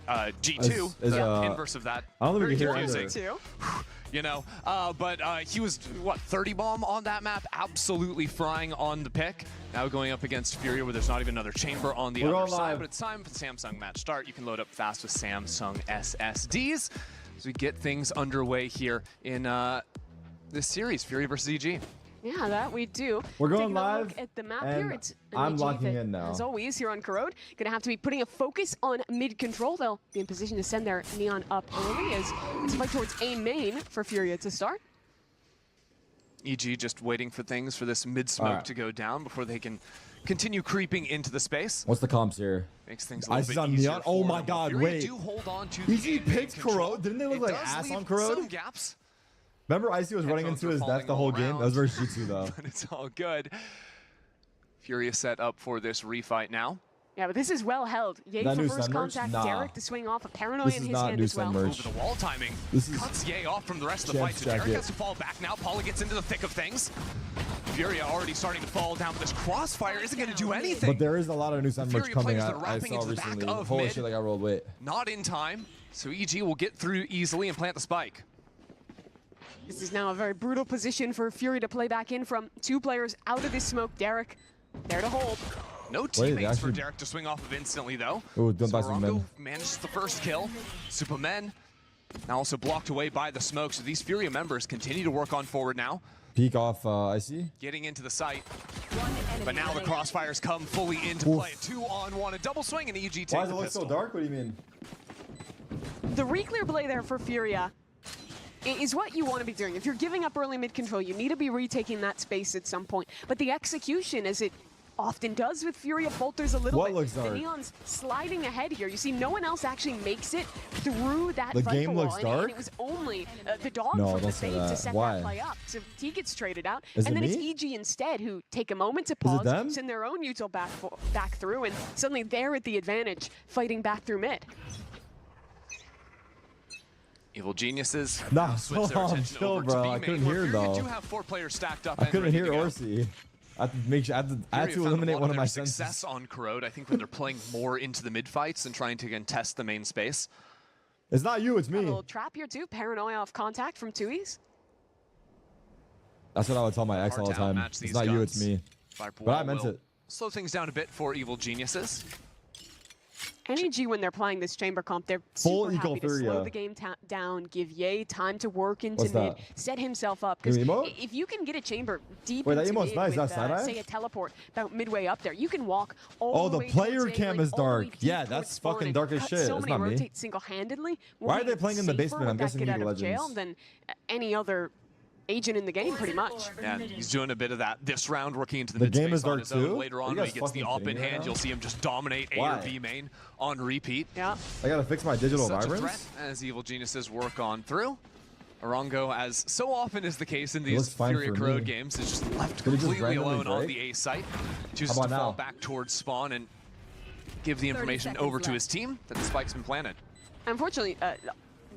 G2, the inverse of that. I don't think we can hear confusing. You know, but he was, what, 30 bomb on that map, absolutely frying on the pick. Now going up against Furia, where there's not even another chamber on the other side, but it's time for the Samsung match start. You can load up fast with Samsung SSDs as we get things underway here in this series, Furia versus EG. Yeah, that we do. We're going Taking live. A look at the map here. It's I'm locking in now. As always, here on Corrode, gonna have to be putting a focus on mid control. They'll be in position to send their Neon up early as it's a fight towards A main for Furia to start. EG just waiting for things for this mid smoke to go down before they can continue creeping into the space. What's the comps here? Makes things a little bit easier. Neon. Oh my God! Wait. Do hold on to EG picked Corrode. Didn't they look like ass on Corrode? Some gaps. Remember, Icy was running into his death the whole game. That was versus G2 though. But it's all good. Furia set up for this refight now. Yeah, but this is well held. Ye for first contact, Derek to swing off a Paranoia in his hand as well. Over the wall timing. Cuts Ye off from the rest of the fight, so Derek has to fall back now. Paula gets into the thick of things. Furia already starting to fall down, but this crossfire isn't going to do anything. But there is a lot of new sun merch coming out. I saw recently. Holy shit, like I rolled weight. Not in time, so EG will get through easily and plant the spike. This is now a very brutal position for Fury to play back in from. Two players out of this smoke. Derek there to hold. No teammates for Derek to swing off of instantly, though. Oh, don't buy some men. Manages the first kill. Supermen now also blocked away by the smoke, so these Furia members continue to work on forward now. Peek off Icy. Getting into the site. But now the crossfires come fully into play. 2-on-1, a double swing, and EG takes the pistol. Why does it look so dark? What do you mean? The re-clear play there for Furia is what you want to be doing. If you're giving up early mid control, you need to be retaking that space at some point. But the execution, as it often does with Furia, falters a little bit. Looks dark? The Neon's sliding ahead here. You see, no one else actually makes it through that The Viper game wall, looks dark? and it was only the dog No, from the save to set Why? that play up. So he gets traded out, Is and it then me? it's EG instead who take a moment to pause, them? send their own util back through, and suddenly they're at the advantage, fighting back through mid. Evil Geniuses. Nah, switch their attention chill, over bro. to I B couldn't main, hear where though. You do have 4 players stacked up. I couldn't hear or Orsi. I had to make sure. I had to eliminate one of my senses. Success on Corrode, I think, when they're playing more into the mid fights and trying to contest the main space. It's not you, it's me. A little trap here too. Paranoia off contact from Tui's. That's what I would tell my ex all the time. It's not you, it's me. But I meant it. Slow things down a bit for Evil Geniuses. NEG, when they're playing this chamber comp, they're Full super happy to Furia. slow the game down, give Ye time to work into What's mid, that? set himself up. Because New emote? if you can get a chamber deep Wait, that into emote's mid nice. with, That's side-eye? say, a teleport about midway up there, you can walk all the Oh, way the player towards cam A, is like, all the way dark. deep Yeah, towards that's spawn fucking and dark as cut shit. so It's many not me. rotates single-handedly. Why are they playing in the basement? I'm guessing get out League of of jail Legends. than any other agent in the game, pretty much. Yeah, he's doing a bit of that this round, working into the The mid game space is dark on his own. too? Later Are on, you when guys he gets the fucking op in kidding me right hand, now? you'll see him just dominate A Why? or B main on repeat. Yeah. I gotta fix my digital Such a threat vibrance. as Evil Geniuses work on through. Orongo, as so often is the case in looks these fine Furia for Corrode me. games, is just left Did it just completely randomly alone on break? the A site. Chooses How to about fall now? back towards spawn and give the information over to his team that the spike's been planted. Unfortunately,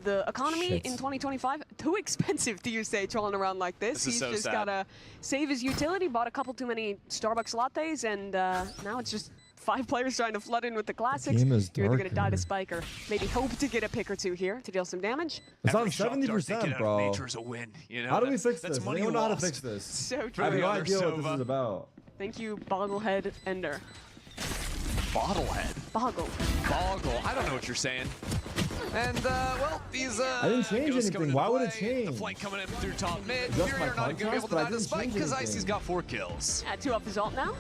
the economy Shit. in 2025, too expensive to use Sage rolling around like this. This is He's so just sad. gotta save his utility, bought a couple too many Starbucks lattes, and now it's just 5 players trying to flood in with the classics. game is You're either gonna die to darker. spike or maybe hope to get a pick or two here to deal some damage. It's on Every shot dart they 70%, get out of bro. nature is a win. You know, How do we that's- fix that's this? money I don't know how to lost. fix this. So I have true. no other idea what this Sova. is about. Thank you, Bogglehead Ender. Bottlehead. Boggle. Boggle. I don't know what you're saying. And, well, these, I didn't change ghosts coming anything. into Why would it play. The change? flank coming in through top mid. Just Furia my are not going to be able contrast, to but I die to the didn't spike change because anything. Icy's got 4 kills. 2 off his ult now.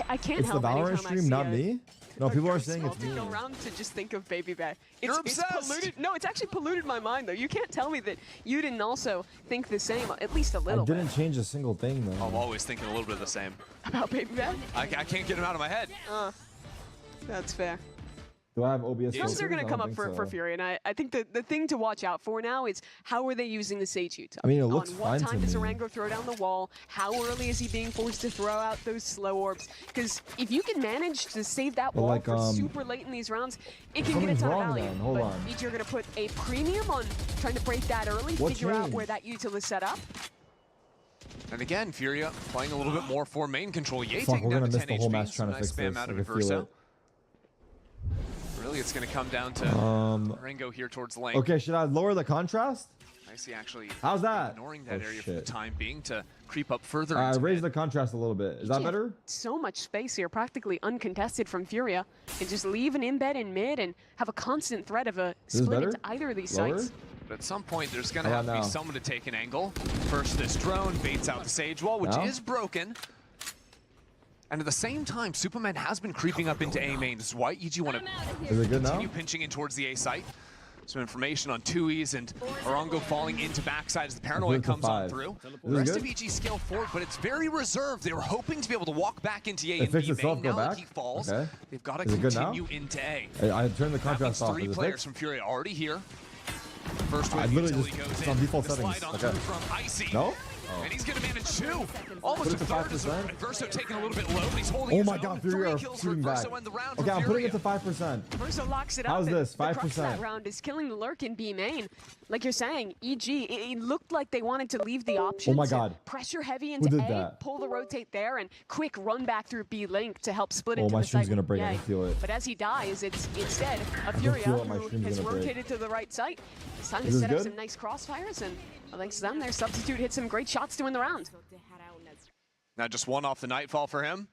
I can't It's the help anytime Valorant I stream, see not a- me. No, a people are curse saying it's multi me. go around to just think of Baby Bear. You're It's obsessed. polluted. No, it's actually polluted my mind though. You can't tell me that you didn't also think the same, at least a I little didn't change a single thing I'm though. always thinking a little bit of the same. bit about Baby Bear. I can't get him out of my head. That's fair. Do I have OBS? Yeah. Those are filters? going I to come don't up think for so. Fury, and I think the thing to watch out for now is how are they using the Sage ult? I mean, it looks On fine what to time does me. Orango throw down the wall? How early is he being forced to throw out those slow orbs? Because if you can manage to save that But wall like, for super late in these rounds, it can get a something's ton of wrong value. then. Hold but on. either you're going to put a premium on trying to break that early, What figure out changed? where that util is set up. And again, Furia playing a little bit more for main control. Ye Fuck, taking we're down gonna to miss 10 the whole HP. match trying to Nice fix spam this. out I of can feel Verso. it. Really Eventually, it's going to come down to Ringo here towards lane. Okay, should I lower the contrast? I see actually. How's that? Ignoring that area for the time being to creep up further. Raise the contrast a little bit. Is that better? So much space here, practically uncontested from Furia, and just leave an embed in mid and have a constant threat of a split into either of these sites. But at some point, there's going to have to be someone to take an angle. First, this drone baits out the Sage Wall, which is broken. And at the same time, Superman has been creeping up into A main. This is why EG want to continue pinching in towards the A site. Some information on 2Es and Orongo falling into backside as the Paranoid comes on through. The rest of EG scale forward, but it's very reserved. They were hoping to be able to walk back into A and B main. Now that he falls, they've got to continue into A. I turned the contrast off. 3 players from Furia already here. First wave literally utility goes on in. Default The settings. slide on through from Icy. No? And he's going to manage 2. Almost a third. Verso taking a little bit low, but he's holding his own. Oh my god, Fury are shooting back. Okay, I'm putting it to 5%. Verso locks it up. How's this? 5%. The crux of that round is killing the lurk in B main. Like you're saying, EG, it looked like they wanted to leave the options. Oh my god. Pressure heavy into A, pull the rotate there, and quick run back through B link to help split into the site. Oh, my stream's going to break. I can feel it. But as he dies, it's instead a Furia who has rotated to the right site. It's time to set up some nice crossfires, and thanks to them, their substitute hit some great shots to win the round. Now just 1 off the Nightfall for him.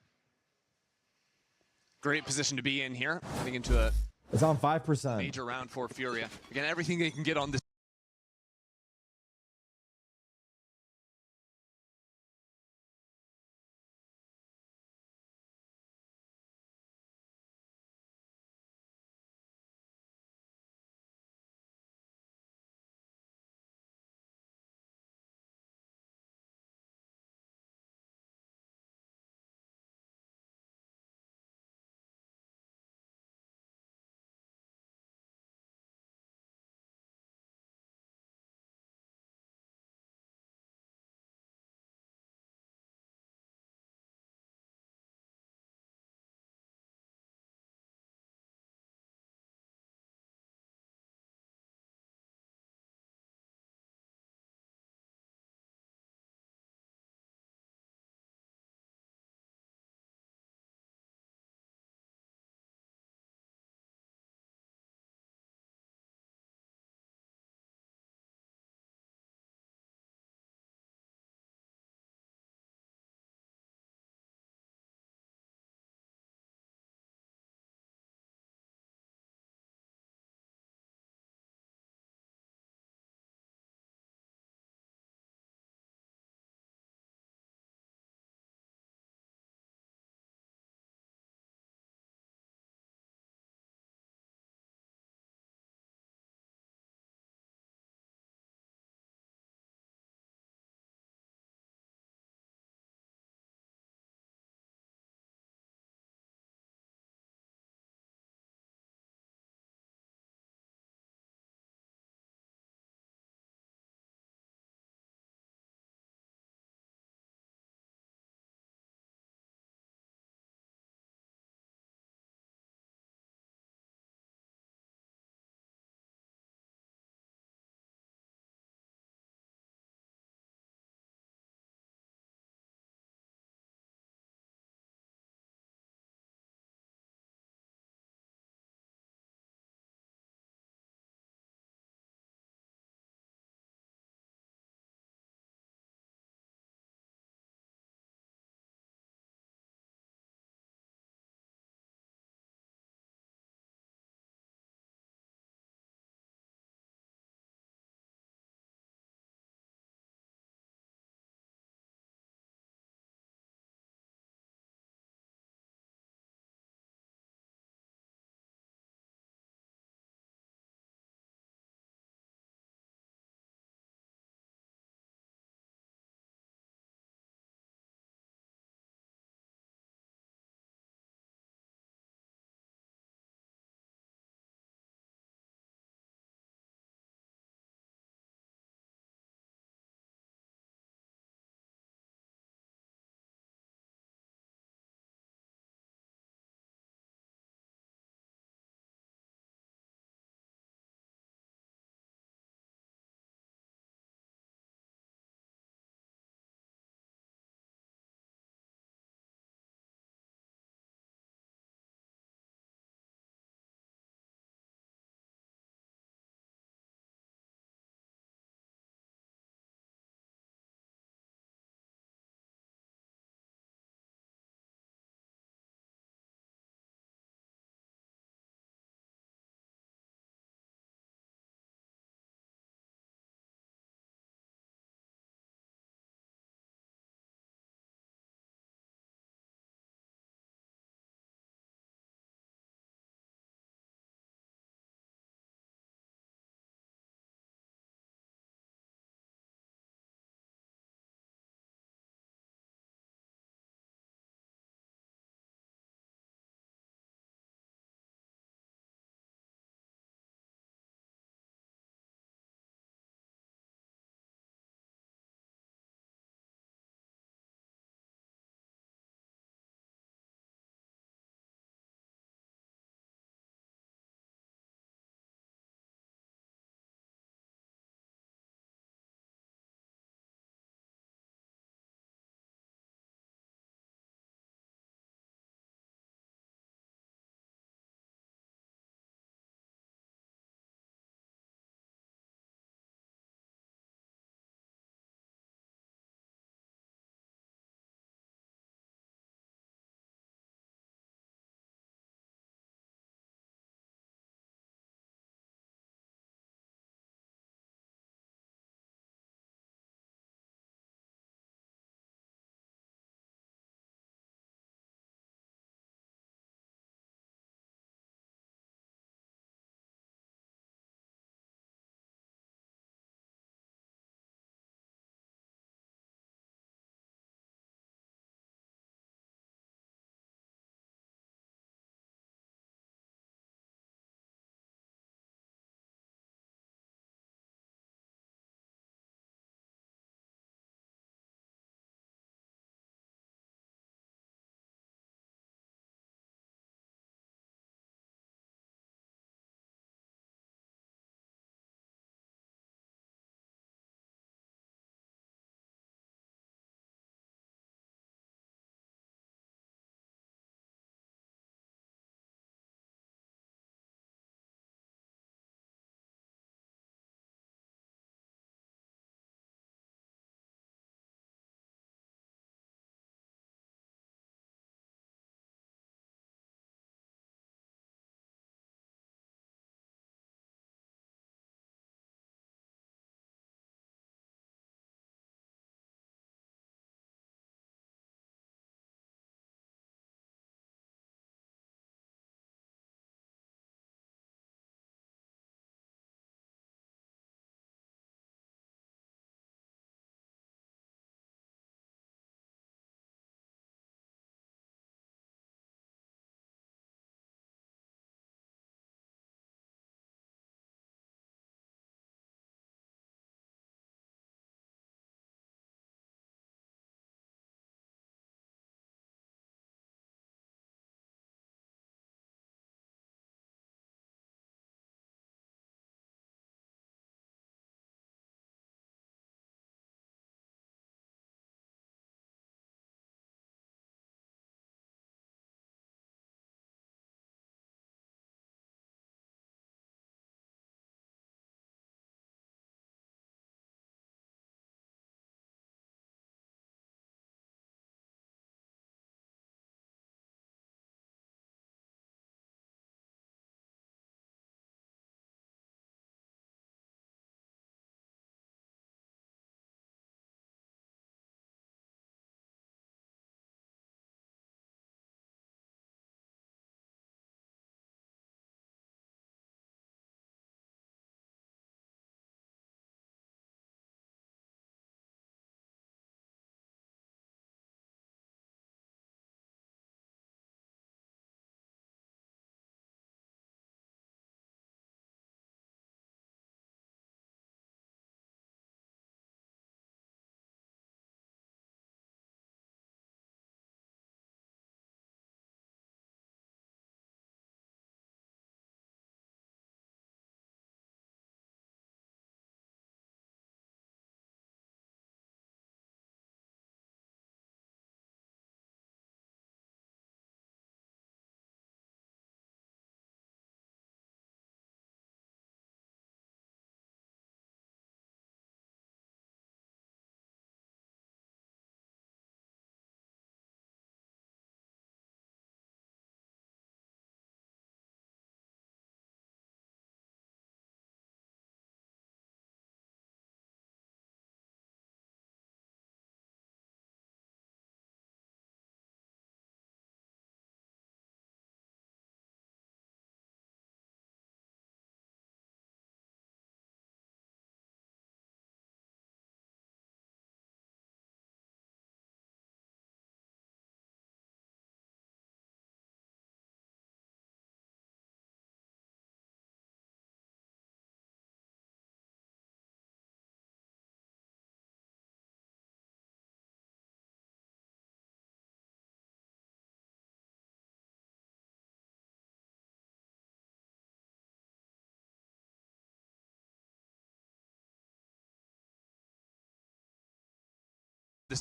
Great position to be in here, heading into a it's on 5%. Major round for Furia. Again, everything they can get on this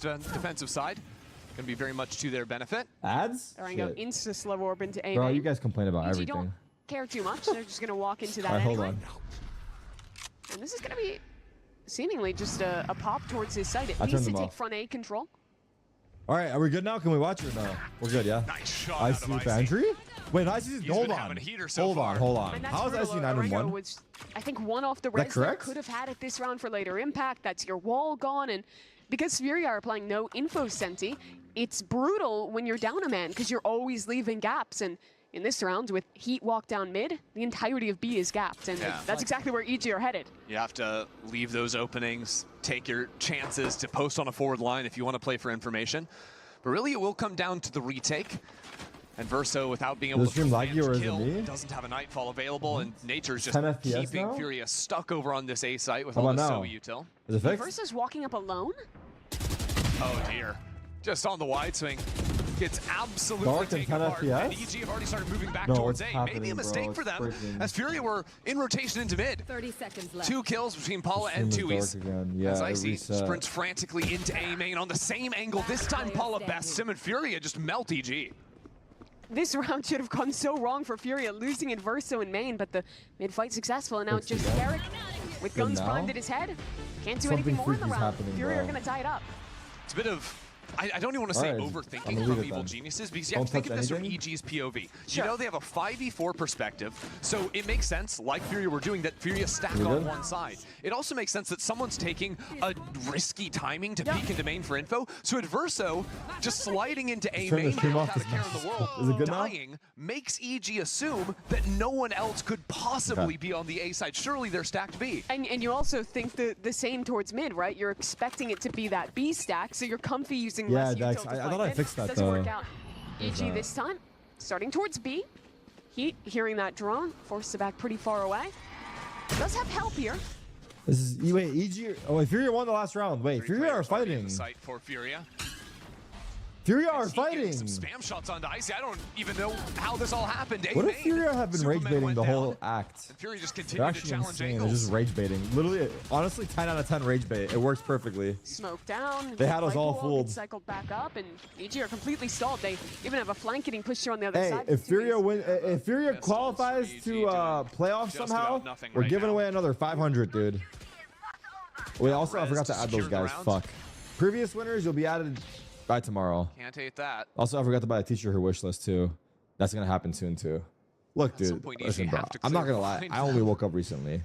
this defensive side. Going to be very much to their benefit. Ads? They're going to go insta slow orb into A. Bro, you guys complain about everything. Don't care too much. They're just going to walk into that anyway. Hold on. And this is going to be seemingly just a pop towards his side. It needs to take front A control. All right, are we good now? Can we watch or no? We're good, yeah? Nice shot Icy with entry? Wait, Icy's hold on. Hold on. How is Icy 9-1? Was, I think one off the res correct? Could have had it this round for later impact. That's your wall gone. And because Furia are playing no info senti, it's brutal when you're down a man because you're always leaving gaps. And in this round, with Heat walk down mid, the entirety of B is gapped. And that's exactly where EG are headed. You have to leave those openings, take your chances to post on a forward line if you want to play for information. But really, it will come down to the retake. And Verso, without being able to kill, doesn't have a Nightfall available, and Nature's just keeping Furia stuck over on this A site with all the Zoe util. Is it fixed? Verso's walking up alone? Oh dear. Just on the wide swing. Gets absolutely taken apart. And EG have already started moving back towards A. Maybe a mistake for them, as Furia were in rotation into mid. 30 seconds left. 2 kills between Paula and Tui's. As Icy sprints frantically into A main on the same angle. This time Paula bests him, and Furia just melt EG. This round should have gone so wrong for Furia, losing in Verso in main, but the mid-fight successful, and now it's just Derek with guns primed at his head. Can't do anything more in the round. Furia are going to tie it up. It's a bit of, I don't even want to say overthinking from Evil Geniuses, because you have to think of this from EG's POV. You know they have a 5v4 perspective, so it makes sense, like Furia were doing, that Furia stack on one side. It also makes sense that someone's taking a risky timing to peek into main for info, so Adverso just sliding into A main without a care in the world, dying, makes EG assume that no one else could possibly be on the A side. Surely they're stacked B. And you also think the same towards mid, right? You're expecting it to be that B stack, so you're comfy using less Dex, I thought I fixed that Doesn't work out. EG this time, starting towards B. Heat, hearing that drone, forced it back pretty far away. Does have help here. This is, wait, EG, oh wait, Furia won the last round. Wait, Furia are fighting. Site for Furia. Furia are fighting. Some spam shots onto Icy. I don't even know how this all happened. What if Furia have been rage baiting the whole act? And Furia just continued to challenge angles. They're just rage baiting. Literally, honestly, 10 out of 10 rage bait. It works perfectly. Smoke down. They had us all fooled. Cycled back up, and EG are completely stalled. They even have a flank getting pushed here on the other side. If Furia qualifies to playoffs somehow, we're giving away another 500, dude. Wait, also I forgot to add those guys. Fuck. Previous winners, you'll be added by tomorrow. Can't hate that. Also, I forgot to buy a teacher her wish list too. That's gonna happen soon too. Look, dude, listen, bro. I'm not gonna lie. I only woke up recently.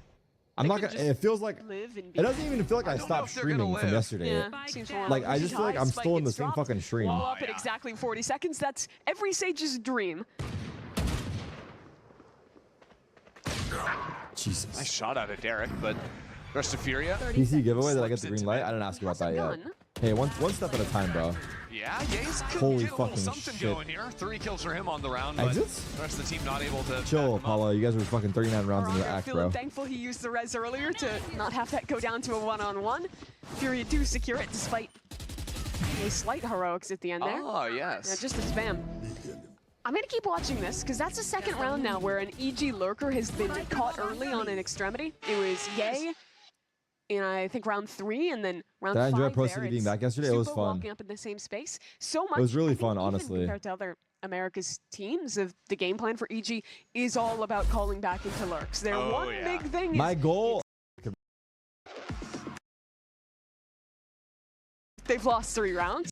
I'm not gonna. It feels like it doesn't even feel like I stopped streaming from yesterday. Yeah, like I just feel like I'm still in the same fucking stream. Wall up at exactly 40 seconds. That's every Sage's dream. Jesus. Nice shot out of Derek, but rest of Furia. PC giveaway that I get the green light. I didn't ask you about that yet. Hey, one step at a time, bro. Yeah, Yaze could Holy get a fucking something shit. Going here. 3 kills for him on the round, Exits? but the rest of the team not able to chill, Apollo. You guys were fucking 39 rounds in the act, bro. Thankful he used the res earlier to not have that go down to a one-on-one. Furia do secure it despite a slight heroics at the end there. Oh, yes. Yeah, just a spam. I'm going to keep watching this, because that's the second round now where an EG lurker has been caught early on an extremity. It was Ye in, I think, round 3, and then round 5 Did I enjoy Pro City being back yesterday? It was fun. Walking up in the same space. So much. It was really fun, honestly. Compared to other America's teams, of the game plan for EG is all about calling back into lurks. Their one big thing is... My goal... They've lost 3 rounds.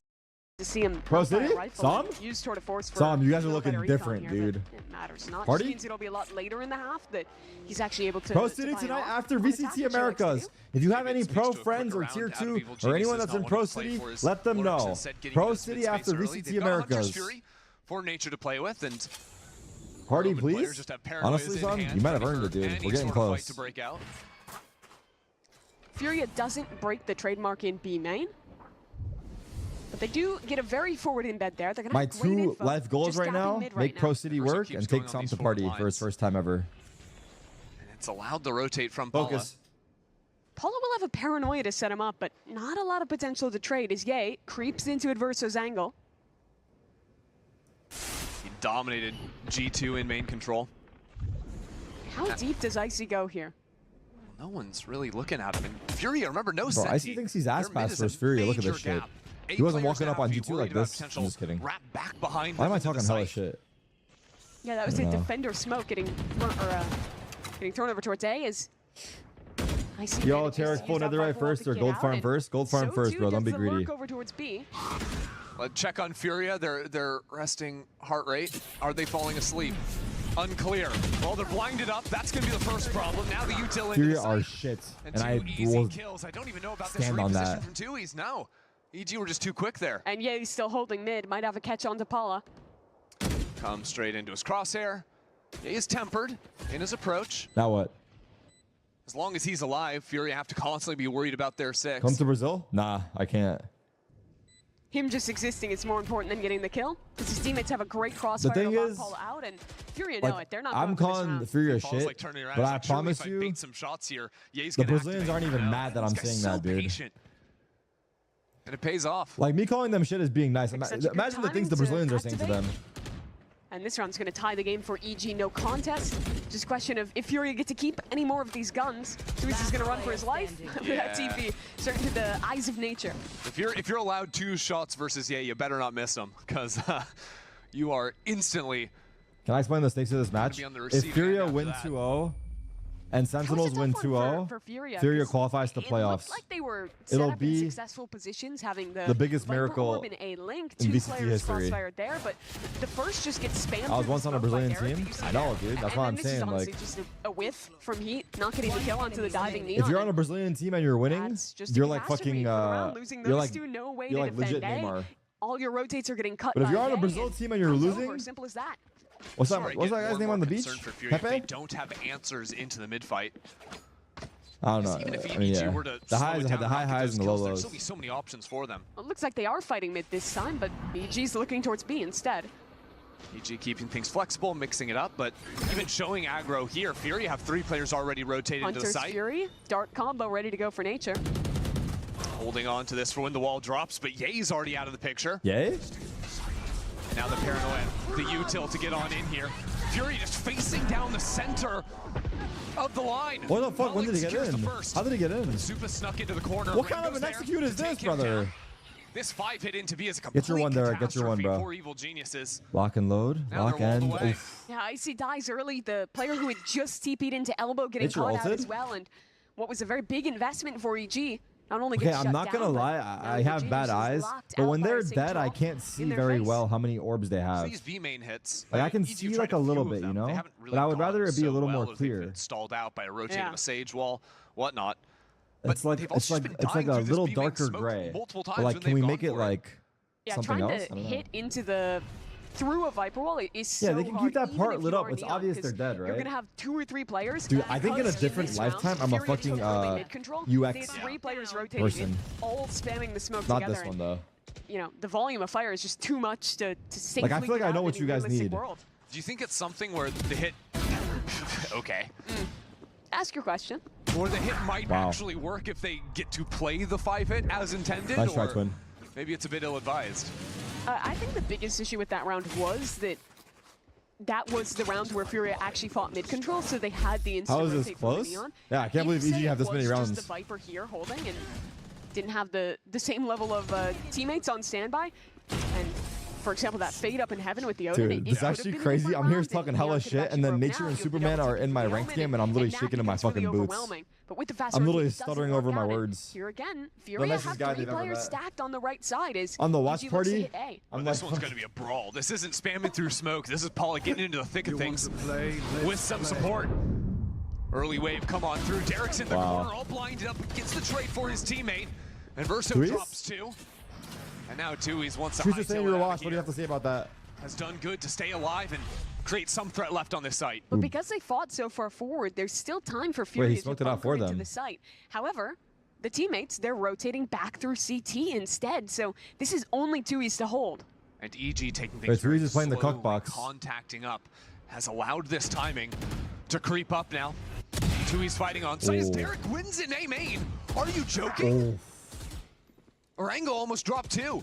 To see him Pro City? Sam? Use tour de force for Sam, you guys are looking different, dude. It matters not. Party? Just means it'll be a lot later in the half that he's actually able to. Pro City tonight after VCT Americas. If you have any pro friends or tier 2 or anyone that's in Pro City, let them know. Pro City after VCT Americas. For Nature to play with, and Party, please. Honestly, Sam, you might have earned it, dude. We're getting close. Furia doesn't break the trademark in B main. But they do get a very forward embed there. They're gonna My have great 2 info. life goals right now, make Pro City work and take Sam to party for his first time ever. And it's allowed to rotate from Paula. Focus. Paula will have a paranoia to set him up, but not a lot of potential to trade as Ye creeps into Adverso's angle. He dominated G2 in main control. How deep does Icy go here? No one's really looking at him. And Furia, remember, no Bro, Senti. Icy thinks he's ass pass versus Furia. Look at this shit. He wasn't walking up on G2 like this. I'm just kidding. Wrap back behind. Why am I talking hella shit? Yeah, that was a defender smoke getting thrown over towards A. I see. Yo, Tarek, full netherite first or gold farm first? Gold farm first, bro. Don't be greedy. Over towards B. Let's check on Furia. Their resting heart rate. Are they falling asleep? Unclear. Well, they're blinded up. That's going to be the first problem. Now the util into Furia are shit. And I will kills. I don't even know about this reposition from Tui's. No. EG were just too quick there. And yeah, he's still holding mid. Might have a catch on to Paula. Comes straight into his crosshair. He is tempered in his approach. Now what? As long as he's alive, Furia have to constantly be worried about their 6. Come to Brazil? Nah, I can't. Him just existing is more important than getting the kill. Because his teammates have a great crossfire to lock Paula out, and Furia know it. They're not I'm calling Furia shit, like but I promise you, some shots here, the Brazilians aren't even mad that I'm saying that, dude. Patient. And it pays off. Like, me calling them shit is being nice. Imagine the things the Brazilians are saying to them. And this round's going to tie the game for EG. No contest. Just a question of if Furia get to keep any more of these guns. Tui's is going to run for his life. That TP starting to the eyes of nature. If you're allowed 2 shots versus you better not miss them, because you are instantly. Can I explain the stakes of this match? If Furia win 2-0 and Sentinels win 2-0, Furia qualifies to playoffs. Like they were It'll be successful positions, having the biggest miracle in A link, in 2 VCT players history. Crossfired there, but the first just gets spammed. I was once on a Brazilian team. I know, dude. That's why I'm saying, like, like, just a whiff from Heat, not getting the kill onto the diving Neon. If you're on a Brazilian team and you're winning, you're like fucking, you're like legit Neymar. All your rotates are getting cut. But if you're on a Brazil team and you're losing, simple as that. What's that guy's name on the beach? Pepe? They don't have answers into the mid fight. I don't know. Even if I mean, yeah. were to the high highs and the low lows. There'd still be so many options for them. Well, it looks like they are fighting mid this time, but EG's looking towards B instead. EG keeping things flexible, mixing it up, but even showing aggro here. Fury have 3 players already rotated into the site. Fury, dart combo ready to go for nature. Holding on to this for when the wall drops, but Ye's already out of the picture. Yay? And now the paranoia, the util to get on in here. Fury just facing down the center of the line. What the fuck? When did he get in? How did he get in? Supa snuck into the corner. What kind of an execute is this, brother? This 5 hit into B is a complete Get your one there. Get your one, bro. For evil geniuses. Lock and load. Lock and. Yeah, Icy dies early. The player who had just TP'd into elbow getting caught out as well, and what was a very big investment for EG. Not only okay, I'm not gonna lie, I have bad eyes, but when they're dead, I can't see very well how many orbs they have. These B main hits, like I can see like a little bit, you know, but I would rather it be a little more clear. Stalled out by a rotating of a sage wall, whatnot. It's like a little darker gray. But like, can we make it like something else? Trying to hit into the through a Viper wall is so they can keep that part lit up. It's obvious they're dead, right? You're gonna have 2 or 3 players. Dude, I think in a different lifetime, I'm a fucking UX 3 players rotating person. All spamming the smoke Not together. Not this one though. You know, the volume of fire is just too much to safely. Like I feel like I know what you guys need. Do you think it's something where the hit? Okay. Ask your question. Or the hit might actually work if they get to play the 5 hit as intended. Nice try, Twin. Maybe it's a bit ill-advised. I think the biggest issue with that round was that was the round where Furia actually fought mid control, so they had the instant. How is this close? Yeah, I can't believe EG have this many rounds. Just the Viper here holding and didn't have the same level of teammates on standby. And for example, that fade up in heaven with the Odin. Dude, it's actually crazy. I'm here talking hella shit, and then Nature and Superman are in my ranked game, and I'm literally shaking in my fucking boots. But with the I'm literally stuttering over my words. Here again, Furia have 3 players stacked on the right side. On the watch party, this one's going to be a brawl. This isn't spamming through smoke. This is Paula getting into the thick of things with some support. Early wave come on through. Derek's in the corner, all blinded up, gets the trade for his teammate. And Verso drops 2. And now Tui's wants to saying your watch. What do you have to say about that? Has done good to stay alive and create some threat left on this site. But because they fought so far forward, there's still time for Fury to bunker into the site. However, the teammates, they're rotating back through CT instead, so this is only Tui's to hold. And EG taking things very is playing the cuck box. Contacting up has allowed this timing to creep up now. Tui's fighting on site as Derek wins in A main. Are you joking? Orango almost dropped 2.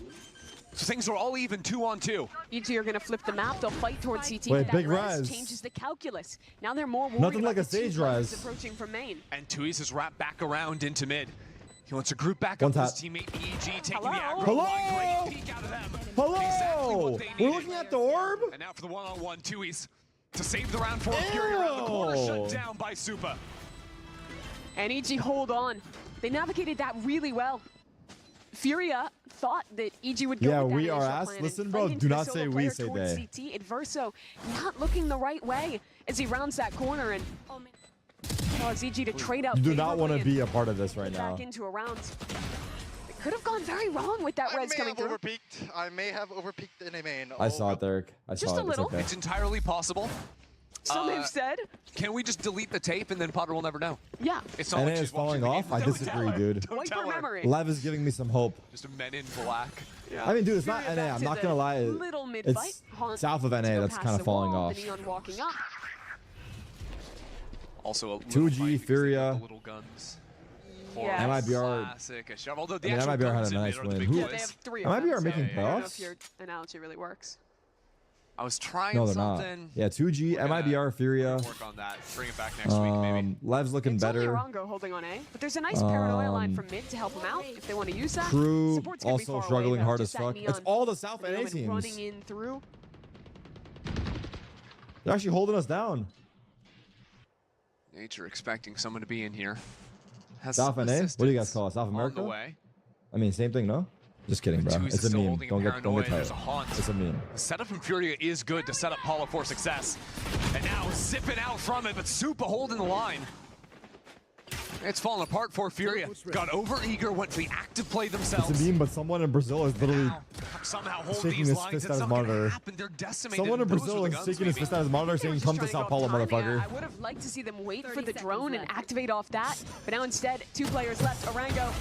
So things are all even 2-on-2. EG are going to flip the map. They'll fight towards CT. Wait, big res changes the calculus. Now they're more worried nothing like a stage res approaching from main. And Tui's is wrapped back around into mid. He wants to group back up with his teammate EG, taking the aggro. Hello? Great peek out of them. Hello? Exactly what they We're needed. looking at the orb? And now for the one-on-one, Tui's to save the round for Fury around the corner, shut down by Supa. And EG hold on. They navigated that really well. Furia thought that EG would go Yeah, with that we are initial ass. plan Listen, and bro, fight into do the not solo say we, player say towards they. CT. Adverso not looking the right way as he rounds that corner and allows EG to trade out. You do not want to be a part of this right now. Back into a round. It could have gone very wrong with that res coming through. I may have overpeaked in a main. I saw it, Derek. I saw Just it. a little. It's okay. It's entirely possible. Some have said. Can we just delete the tape and then Potter will never know? Yeah. It's not NA like is she's watching falling the off? game. I Don't disagree, tell her. dude. Don't Wait tell for her. memory. Lev is giving me some hope. Just a men in black. Yeah. I mean, dude, it's not Furia NA. back I'm to not the gonna lie. little mid-fight. It's Haunt south of NA to go that's past kind the of falling wall, off. the Neon walking up. Also a 2G, Furia. The little guns. Yeah. MIBR. Classic. A shove. Although the I mean, actual MIBR had guns a in nice mid are the win. big Who- Yeah, boys. they have 3 Am I of them, BR making so I don't know playoffs? if your analogy really works. I was trying No, they're not. something. Yeah, 2G, We're gonna MIBR, Furia. Work on that. Bring it back next week, maybe. Lev's looking It's only better. Arango holding on A, but there's a nice paranoia line from mid to help him out if they want to use that. Crew Support's gonna be also far away, struggling though. hard as Just that fuck. Neon It's all the South NA Neon teams. running in through. They're actually holding us down. Nature expecting someone to be in here. Has South some NA? What do you assistance guys call it? South on America? the way. I mean, same thing, no? Just kidding, bro. Tui's It's a still meme. holding Don't get paranoia. tired. There's a haunt. It's a meme. The setup from Furia is good to set up Paulo for success. And now zipping out from it, but Supa holding the line. It's falling apart for Furia. Got over eager, went for the active play themselves. It's a meme, but someone in Brazil is literally Now, somehow hold shaking these his lines. fist It's at his not gonna monitor. happen. They're decimated. someone in Those are Brazil the is guns, shaking his maybe. fist at his monitor They were saying, just "Come to trying Sao go Paulo, timing. motherfucker." I would have liked to see them wait for 30 the drone and seconds left. activate off that, but now instead, 2 players left. Arango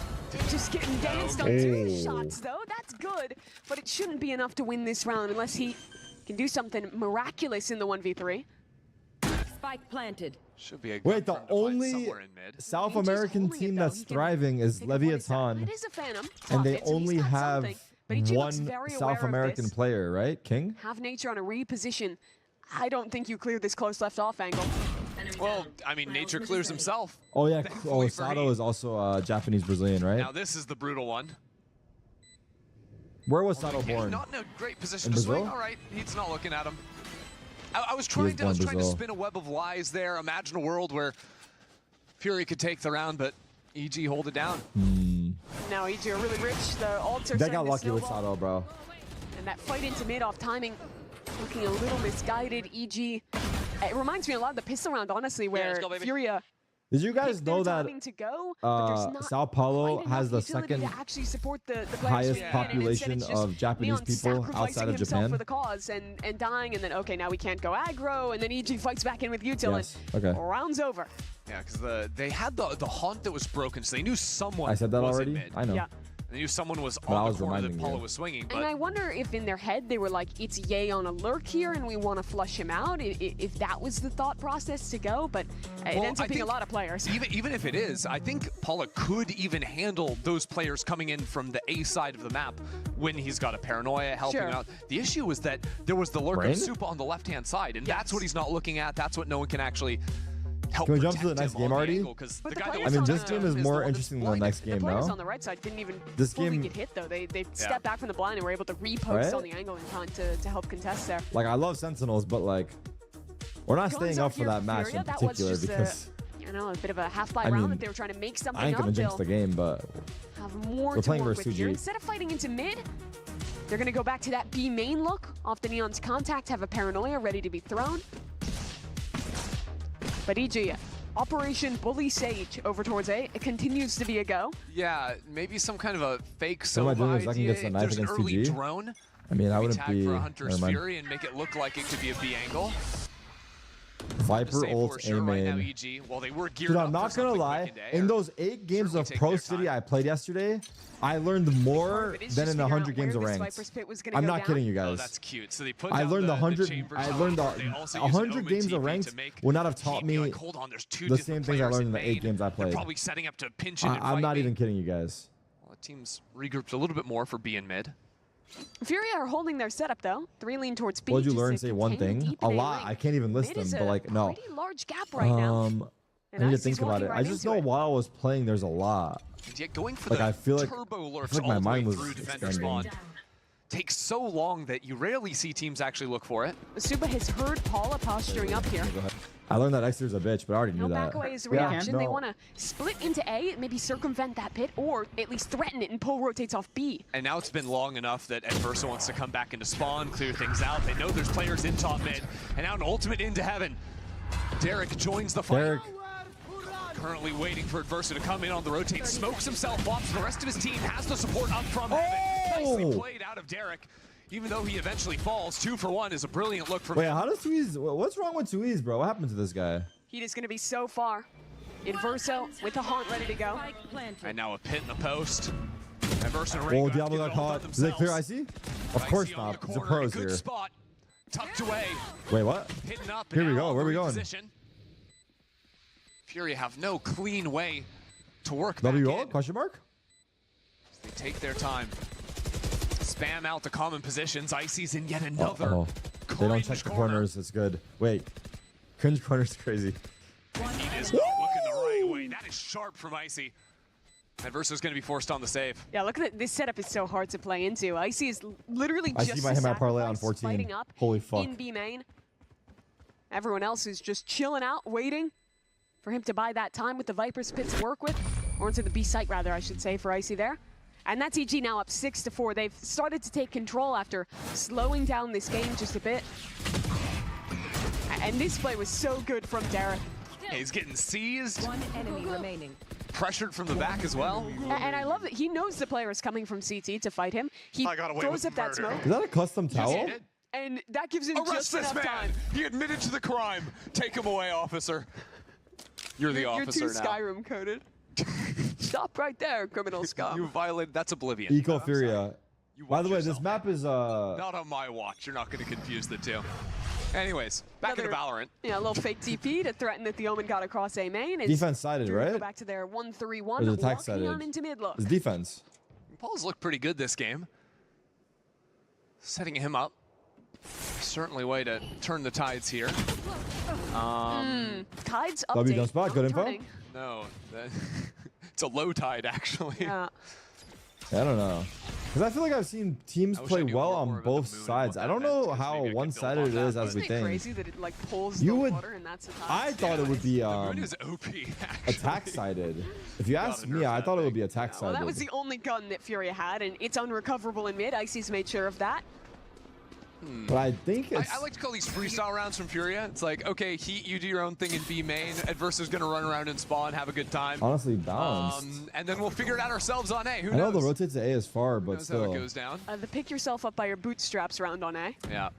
just getting danced on Oh. 2 shots, though. That's good, but it shouldn't be enough to win this round unless he can do something miraculous in the 1v3. Spike planted. Should be a good Wait, the round to find only somewhere in mid. South He's just American holding it, team though. that's He can thriving is take a 40 second. Leviathan, That is a Phantom. and they Top it, so he's only got have something, but EG looks one very aware South of American this. player, right? King? Have Nature on a reposition. I don't think you clear this close left off angle. Well, I mean, Nature clears himself. Oh yeah. Thankfully Oh, for Sato he. is also Japanese Brazilian, right? Now this is the brutal one. Where was Sato Okay, born? not in a great position In to swing. Brazil? All right, he's not looking at him. I was is trying to born Brazil. spin a web of lies there. Imagine a world where Fury could take the round, but EG hold it down. Now EG are really rich. The ults are They starting got to lucky with snowball. Sato, bro. And that fight into mid off timing, looking a little misguided. EG, it reminds me a lot of the pistol round, honestly, where let's go, baby. Furia Did you guys picked their know that timing to go, but there's not Sao Paulo quite has the enough utility second to actually support the players highest who can, and instead population it's just of Japanese Neon people sacrificing outside of himself Japan? for the cause and dying, and then okay, now we can't go aggro, and then EG fights back in with Util, Yes, and okay. round's over. Yeah, because they had the haunt that was broken, so they knew someone I said that was already. in mid. I know. Yeah. They knew someone was I on was the corner that reminding Paulo you. was swinging, And I but wonder if in their head they were like, it's Ye on a lurk here and we want to flush him out, if that was the thought process to go, but it Well, ends up I being a think lot of players. even if it is, I think Paula could even handle those players coming in from the A side of the map when he's got a paranoia helping Sure. out. The issue was that there was the lurk Brain? of Supa on the left-hand side, and that's Yes. what he's not looking at. That's what no one can actually help Can we jump to protect the next him game on already? Because But the the guy that players was I mean, on this the- game is the more one that's interesting than the blinded. next The game, players no? on the right side didn't even This fully game- get hit though. They stepped Yeah. back from the blind and were able to repost Right? on the angle in time to help contest there. Like, I love Sentinels, but like, we're not Guns staying up up for here that for match Furia. in That was particular just because you know, a bit of a half-by I round mean, that they were trying to make something I ain't gonna up. jinx They'll the game, but have more We're to playing work versus with here. 2G. Instead of fighting into mid, they're going to go back to that B main look off the Neon's contact, have a paranoia ready to be thrown. But EG, Operation Bully Sage over towards A. It continues to be a go. Yeah, maybe some kind of a fake What am I Sova doing if I can idea. get some If knife there's an against early 2G? drone. I mean, I We wouldn't tag be. for a Hunter's Never mind. Fury and make it look like it could be a B angle. Viper Say for ult sure A right now, main. EG. Well, they were geared Dude, up I'm for not gonna something lie. quick and In air. those 8 games Certainly of take Pro their City time. I played yesterday, I learned more But it is than just in figuring out 100 games of where this ranked. Viper's pit was gonna I'm go not down. kidding you Oh, guys. that's cute. So they put I down learned the 100. chambers I on learned offer. They also use 100 Omen games of TP to ranked make would not have taught TP me like, hold on, there's two the different same things I players learned in the 8 main. games I They're played. probably setting up to pinch in and I'm fight not me. even kidding you guys. Well, the team's regrouped a little bit more for B and mid. Fury are holding their setup though. 3 lean towards B. What did you just learn? to Say one contain the thing. deep A in lot. lane. I can't even list Mid them, is but a like no. pretty large gap right now. I And need to Ice think is about walking it. right I just into know it. while I was playing, there's a lot. And yet going for like, the I feel like, turbo lurks like all my the way mind was through defender expanding. spawn takes so long that you rarely see teams actually look for it. Suba has heard Paula posturing up here. Go ahead. I learned that Exeter's a bitch, but I already knew No that. back away is a Yeah, reaction. no. They want to split into A, maybe circumvent that pit, or at least threaten it and pull rotates off B. And now it's been long enough that Adversa wants to come back into spawn, clear things out. They know there's players in top mid, and now an ultimate into heaven. Derek joins the fight. Derek. Currently waiting for Adversa to come in on the rotate, smokes himself off, so the rest of his team has the support up from heaven. Nicely played out of Derek. Even though he eventually falls, 2 for 1 is a brilliant look from Wait, him. how does Suiz? What's wrong with Suiz, bro? What happened to this guy? Heat is going to be so far. Adverso with the haunt ready to go. Spike planted. And now a pit in the post. Adversa and Oh, Ray Diablo got caught. Is it clear IC? Of course Icy on not. the It's a corner, pros good here. spot, tucked away, Wait, what? hidden up. Here and we now go. Where are we going? reposition. Fury have no clean way to work W back ult? in. Question mark? They take their time. Spam out the common positions. Icy's in yet another Uh-oh. They don't check cringe the corner. corners. It's good. Wait, cringe corner's crazy. He is not looking the right way. That is sharp from Icy. Adversa's going to be forced on the save. Yeah, look at this setup is so hard to play into. Icy is literally I just see my a him at parlay on sacrifice 14. fighting up Holy fuck. in B main. Everyone else is just chilling out, waiting for him to buy that time with the Viper's pit to work with, or into the B site rather, I should say, for Icy there. And that's EG now up 6-4. They've started to take control after slowing down this game just a bit. And this play was so good from Derek. He's getting seized, One enemy remaining. pressured from the back as well. And I love that he knows the player is coming from CT to fight him. He I got away throws with up that murder. smoke, Is that a custom He towel? did. and that gives him Arrest just this enough man! time. He admitted to the crime. Take him away, officer. You're the You're officer too now. Skyrim coded. Stop right there, criminal scum. You violated. That's Oblivion. Eco I'm sorry. Furia. You By the watch way, yourself, this map man. is Not on my watch. You're not going to confuse the two. Anyways, back into Valorant. Yeah, a little fake TP to threaten that the Omen got across A main. As defense sided, Fury go right? back to their 1-3-1, Or is it attack walking sided? on into mid look. It's defense. Paul's looked pretty good this game. Setting him up. Certainly way to turn the tides here. Tides update. W don't spot, not good info. turning. No, it's a low tide actually. Yeah. I don't know. Because I feel like I've seen teams I wish I play knew well more on about both the moon and sides. what I that don't meant, know 'cause how maybe I could build one-sided on it that, is but- as we Isn't it think. crazy that it like pulls You the would- water and that's the tide? I thought it would be The moon is OP actually. attack sided. If you ask Gotta me, nerf I that thought it would thing. be attack Well, sided. that was the only gun that Furia had, and it's unrecoverable in mid. Icy's made sure of that. But I think it's. I like to call these freestyle rounds from Furia. It's like, okay, Heat, you do your own thing in B main. Adversa's gonna run around and spawn, have a good time. honestly balanced. And then we'll figure it out ourselves on A. Who I know knows? the rotate to A is far, Who but knows how still. it goes down. The pick yourself up by your bootstraps round on A. Yeah.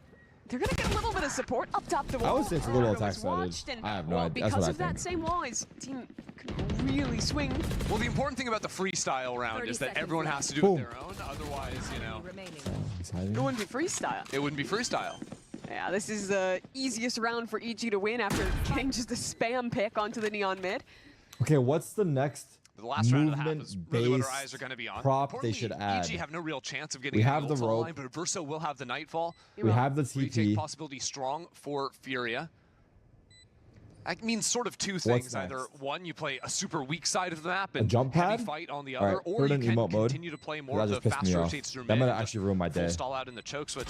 They're gonna get a little bit of support up top the I wall. would say it's a little Argo was attack-sided. watched, and, I have no well, idea. That's because what I of that think. same wall, his team could really swing. Well, the important thing about the freestyle round 30 is that seconds everyone left. has to do Boom. it their own. Otherwise, you know, Remaining. It wouldn't be freestyle. it wouldn't be freestyle. Yeah, this is the easiest round for EG to win after getting just a spam pick onto the neon mid. Okay, what's the next The last round of the half is really what our movement-based eyes are going to be on. prop they Importantly, should add? EG have no real chance of getting We any have the ults on rope. line, but Verso will have the Nightfall. We have the Retake TP. possibility strong for Furia. That means sort of two things. Either next? one, you play a super weak side of the map and jump heavy pad? fight on the All other, right, or put it you in can emote mode. continue to play more That of just the pissed me fast off. rotates through That mid might and actually just ruin my full day. stall out in the choke switch.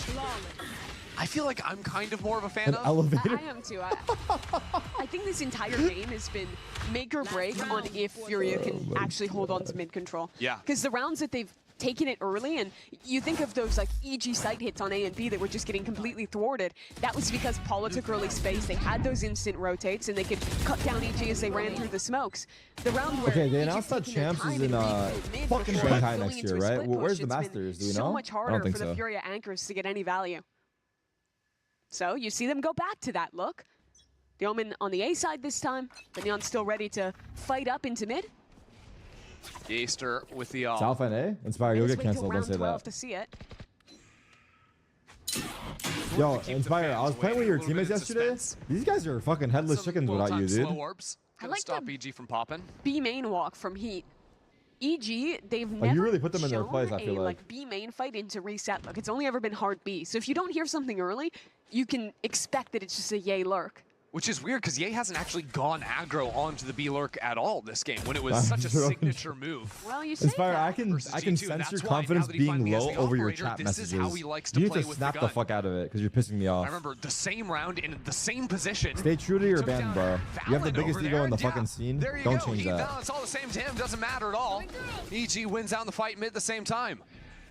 I feel like I'm kind of more of a fan An of. elevator. I am too. I think this entire game has been make or break on if Furia can actually hold on to mid control. Yeah. Because the rounds that they've taken it early, and you think of those like EG site hits on A and B that were just getting completely thwarted. That was because Paula took early space. They had those instant rotates, and they could cut down EG as they ran through the smokes. The round where Okay, they EG's announced that taking their Champs time is in and refill mid fucking before Shanghai going next into year, a right? split Well, where's push. the It's been Masters? Do we so know? much I don't harder think for the so. Furia anchors to get any value. So you see them go back to that look. The Omen on the A side this time, but Neon still ready to fight up into mid. Yaster with the South and A? Inspire, you'll Let's get wait till canceled. Don't round say 12 that. to see it. Yo, keep the Inspire, I was fans playing with your waiting, a little teammates bit of yesterday. suspense. These guys are fucking headless chickens without you, dude. Slow orbs. Gonna like stop the- EG from popping. B main walk from Heat. EG, they've you never really put them in their shown place, I feel a like. B main fight into reset look. It's only ever been hard B. So if you don't hear something early, you can expect that it's just a yay lurk. Which is weird because Ye hasn't actually gone aggro onto the B lurk at all this game when it was such a signature move. Well, you say Inspire, that. I can sense your confidence being low over your chat messages. You need to snap the fuck out of it because you're pissing me off. I remember the same round in the same position. Stay true to your band, bro. You have the biggest ego in the fucking scene. Don't change that. It's all the same to him. Doesn't matter at all. EG wins out in the fight mid at the same time.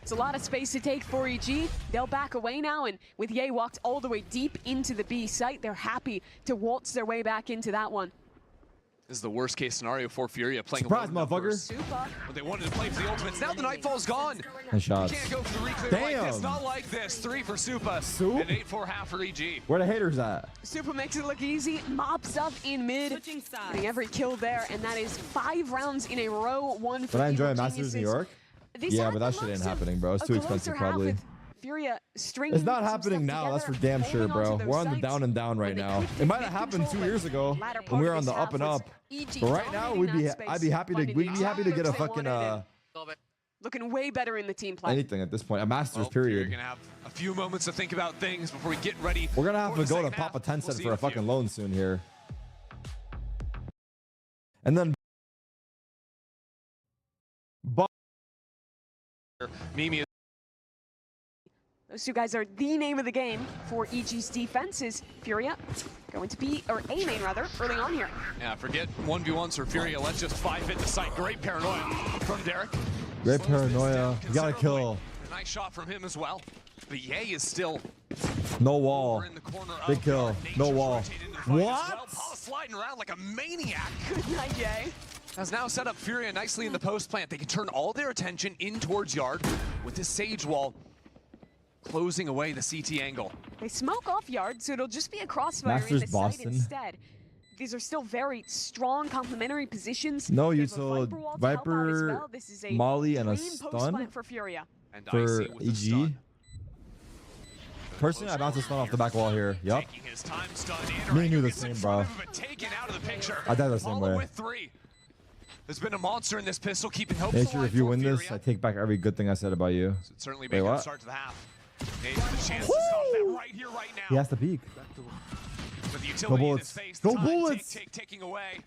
It's a lot of space to take for EG. They'll back away now, and with Ye walked all the way deep into the B site, they're happy to waltz their way back into that one. This is the worst case scenario for Furia playing surprise, motherfucker. Super. But they wanted to play for the ultimates. Now the Nightfall's gone. Nice shots. You can't go for the reclear like this. Not like this. 3 for Supa. Soup? And 8-4 half for EG. Where the haters at? Super makes it look easy. Mops up in mid. Getting every kill there, and that is 5 rounds in a row. 1 for Did I enjoy Evil Masters New Geniuses. York? These Yeah, had but that the shit ain't most happening, bro. It's a too closer expensive, half probably. with Furia stringing It's not some happening stuff now, that's for together, damn sure, holding onto bro. those We're on the sites. down and down right When they now. could It might take have happened 2 control, years ago latter when part we of were on this the up half and was up. EG But right now, dominating that I'd be space, happy to finding the get a they fucking wanted it. Looking way better in the team play. anything at this point. A Masters Well, period. You're going to have a few moments to think about things before we get ready. We're gonna have for to the go to second half. pop a 10 We'll set see for in a few. fucking loan soon here. And then Mimi is Those two guys are the name of the game for EG's defenses. Furia going to be, or A main rather, early on here. yeah, forget 1v1s for Furia. Let's just 5-hit the site. Great paranoia from Derek. great Slows this paranoia. down You gotta considerably. kill. Nice shot from him as well. But Ye is still No wall. over in the corner of Big kill. yard. No Nature's wall. rotated into the fight as What? well. Paul sliding around like a maniac. Good night, Ye. Has now set up Furia nicely in the post plant. They can turn all their attention in towards yard with this Sage wall closing away the CT angle. They smoke off yard, so it'll just be a crossfire Masters in the Boston. site instead. These are still very strong complementary positions. No, They you have a saw Viper wall to help out as Viper, well. This is a Molly, and a clean post stun plant for Furia. And for Icy with the EG. stun. Personally, I bounced a stun off the back wall here. Yup. Taking his time, stun, Me and you the gets in same, front bro. of him, but taken out of the picture. I died the same Mala way. with 3. There's been a monster in this pistol, keeping hopes Nature, alive if you for win this, Furia. I take back every good thing I said about you. It's certainly been a Wait, good what? start to the half. Nate with a chance to stop that right here, right now. He has to peek. With the utility in his bullets. face, Go the time bullets. taking away.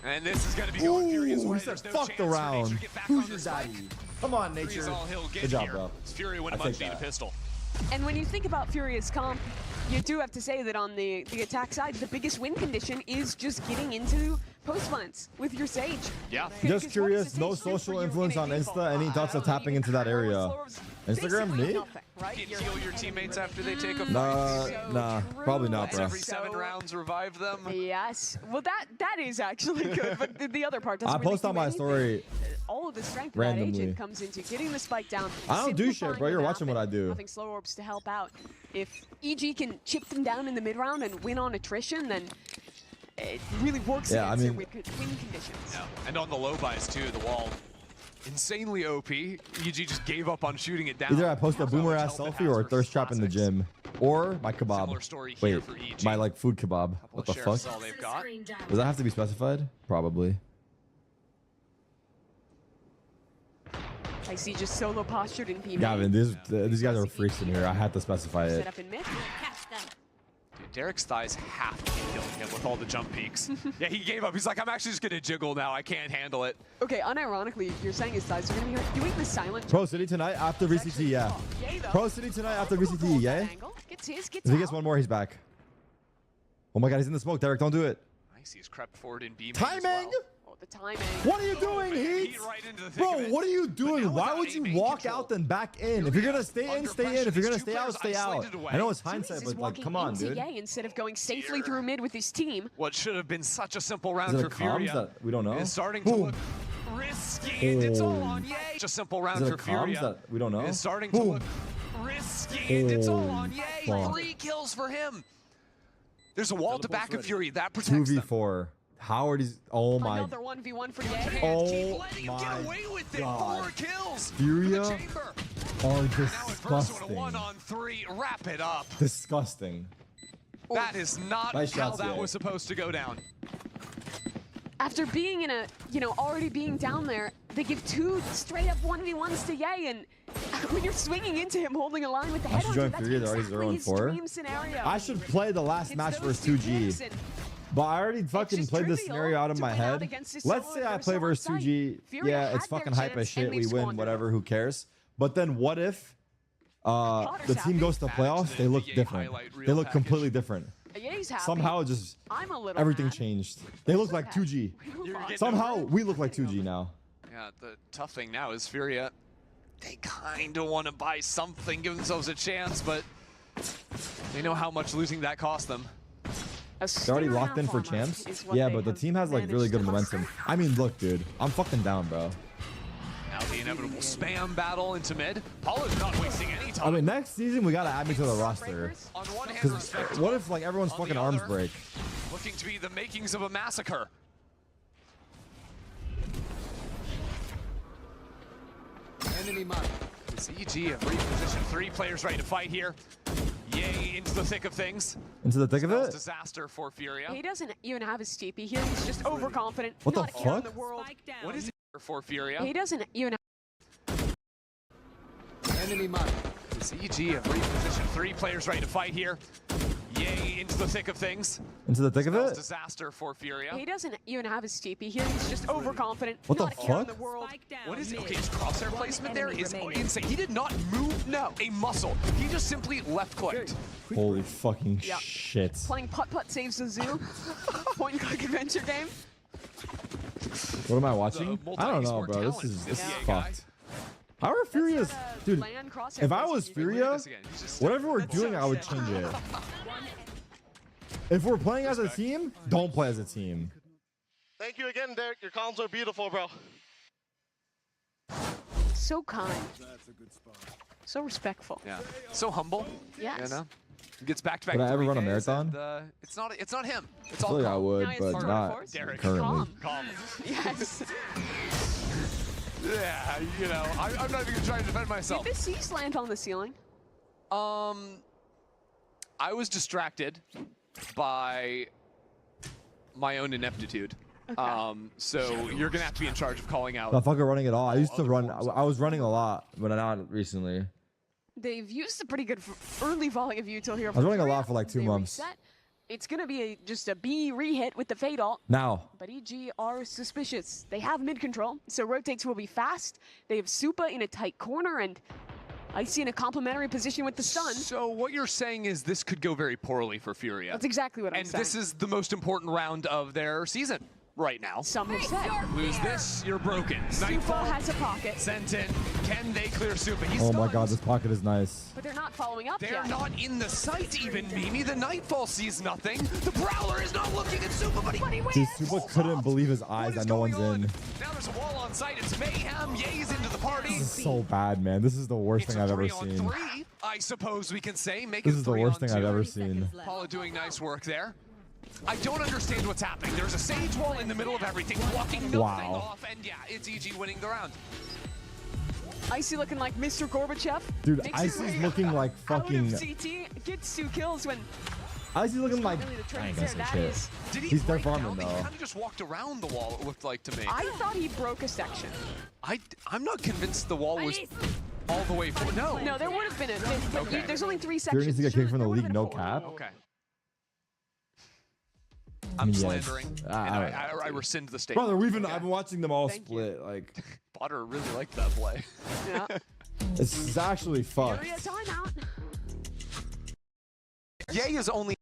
And this is going to be going Furia's Ooh, way. he said There's no fuck chance the for round. Nature to get back Who's on your this fight. daddy? Come on, Three is Nature. all he'll get Good job, here. bro. It's Furia win a I much take needed that. pistol. And when you think about Furia's comp, you do have to say that on the attack side, the biggest win condition is just getting into post plants with your Sage. Yeah. Because Just what curious, does the no Sage do for social you in influence a on default? Insta? Any thoughts of tapping into that area? Instagram, Basically me? nothing, right? You You're- can heal your teammates after they take a fight. Nah, probably not, Once bro. every 7 rounds, revive them. Yes. Well, that is actually good, but the other part doesn't I really post do on my anything. story. All of the strength of randomly. that agent comes into getting the spike down. I don't do shit, simplifying bro. You're the map, watching what I do. Having slow orbs to help out. If EG can chip them down in the mid round and win on attrition, then it really works Yeah, I against mean- with good win conditions. Yeah. And on the low buys too, the wall. Insanely OP. EG just gave up on shooting it down. Either I post a So boomer much ass help it selfie has or a versus thirst trap in the classics. gym. Or my kebab. Similar story here Wait, for EG. my like food kebab. Couple What of the shares fuck? is all they've got. Does that have to be specified? Probably. I see just solo postured in B. Gavin, these guys are freaks in here. I had to specify Set it. up in mid. Dude, Derek's thighs have to be killing him with all the jump peaks. Yeah, he gave up. He's like, I'm actually just gonna jiggle now. I can't handle it. Okay, unironically, you're saying his thighs are going to be doing the silent. Pro City tonight after VCT, yeah. Yay, though. Pro City tonight after Cool, VCT, yeah. that angle. Gets his, gets If he gets out. one more, he's back. Oh my god, he's in the smoke. Derek, don't do it. Nice, he's crept forward in B. Timing! Oh, the timing. What are you doing, Heat? Heat right into the thick Bro, of it. what are you But doing? now Why without would you aiming walk control. out then back in? If you're gonna stay in, Under stay in. pressure, If you're these gonna two stay out, players stay out. isolated away. I know it's Suarez hindsight, is but like, walking come on, into dude. Ye instead of going safely through mid with his team. What should have been such a simple Is round it for a comms Furia that we don't know? is starting to Boom. look risky. And it's all on Ye. Just a simple round Is it for a comms Furia. that we don't know? It's starting to Boom. look risky. And it's all on Ye. Fuck. 3 kills for him. There's a wall to back of Fury that protects them. 2v4. How are these? Oh my. Another 1v1 for Ye. Can't Oh keep letting him my get away with it. God. 4 kills. Furia For the chamber. are Now at first with a disgusting. 1-on-3. Wrap it up. Disgusting. That is not Nice how shots, that Ye. was supposed to go down. After being in a, already being down there, they give 2 straight up 1v1s to Ye, and when you're swinging into him, holding a line with the I should join headhunter, Fury. They're already exactly 0-4. dream scenario. I should play the last match versus 2G. But I already fucking played this scenario out of my head. Let's say I play versus 2G. Yeah, it's fucking hype as shit. We win, whatever, who cares? But then what if the team goes to playoffs? They look different. They look completely different. Somehow just everything changed. They look like 2G. Somehow we look like 2G now. Yeah, the tough thing now is Furia. They kind of want to buy something, give themselves a chance, but they know how much losing that cost them. They're already locked in for champs. Yeah, but the team has like really good momentum. I mean, look, dude, I'm fucking down, bro. Now the inevitable spam battle into mid. Paula's not wasting any time. I mean, next season we gotta add me to the roster. On one hand, Because what if like everyone's fucking arms break? Looking to be the makings of a massacre. Enemy mark. This EG have repositioned 3 players ready to fight here. Yay, into the thick of things. Into the thick of it? Disaster for Furia. He doesn't even have his TP here. He's just overconfident. What the Not a care in fuck? the world. What is it for Furia? He doesn't even. Enemy mark. This EG have repositioned 3 players ready to fight here. Yay, into the thick of things. Into the thick of it? Disaster for Furia. He doesn't even have his TP here. He's just overconfident. What the Not a care in fuck? the world. What is it? Okay, his crosshair placement there is insane. He did not move a muscle. He just simply left clicked. Holy fucking shit. Playing putt-putt saves the zoo. Point-and-click adventure game. What am I watching? I don't know, bro. This is fucked. How are Furia's, dude? If I was Furia, whatever we're doing, I would change it. If we're playing as a team, don't play as a team. Thank you again, Derek. Your comms are beautiful, bro. So kind. So respectful. Yeah. So humble. Yes. You know? He gets back-to-back. Would I ever run a 3Ks marathon? and, it's not him. It's I all feel like I calm. would, Now he has but Star not Force. Derek. currently. Calm. Yes. Yeah, you know, I'm not even gonna try to defend myself. Did the sea slant on the ceiling? I was distracted by my own ineptitude. Okay. So you're gonna have to be in charge of calling out. I'm fucking running it all. I used to run. I was running a lot, but not recently. They've used a pretty good early volley of util here. I was running a lot for like 2 months. Reset. It's gonna be just a B re-hit with the fade ult. Now. But EG are suspicious. They have mid control, so rotates will be fast. They have Supa in a tight corner, and Icy in a complementary position with the stun. So what you're saying is this could go very poorly for Furia. That's exactly what I'm and saying. this is the most important round of their season right now. Some have said. Lose this, you're broken. Supa Nightfall has a pocket. sent in. Can they clear Supa? He's Oh my stunned. god, this pocket is nice. But they're not following up They're yet. not in the sight even, Mimi. The Nightfall sees nothing. The Prowler is not looking at Supa, but he wins. Dude, Supa couldn't believe his eyes What is that no one's going on? in. Now there's a wall on site. It's mayhem. Ye's into the party. This is so bad, man. This is the worst It's thing a I've ever 3-on-3, seen. I suppose we can say. Make This it is the worst thing I've 3-on-2. ever seen. Paula doing nice work there. I don't understand what's happening. There's a Sage wall in the middle of everything, blocking nothing off, and yeah, it's EG winning the round. Icy looking like Mr. Gorbachev. Dude, Makes his Icy's way looking like out fucking. of CT, gets 2 kills when Icy's looking like. really the I trade ain't there. gonna say That shit. is. Did he He's their break farming down? He though. kind of just walked around the wall, it looked like to me. I thought he broke a section. I'm not convinced the wall was all the way full. No. No, there would have been a fifth, but Okay. there's only 3 Fury sections. needs to get kicked from the There would league, have no been a 4. cap. Okay. I I'm mean, yeah, slandering. it's- and I rescind the statement. Brother, Okay. I've been watching them all Thank split. Like, Potter really liked that play. Yeah. it's actually fucked. Fury a timeout. Ye is only.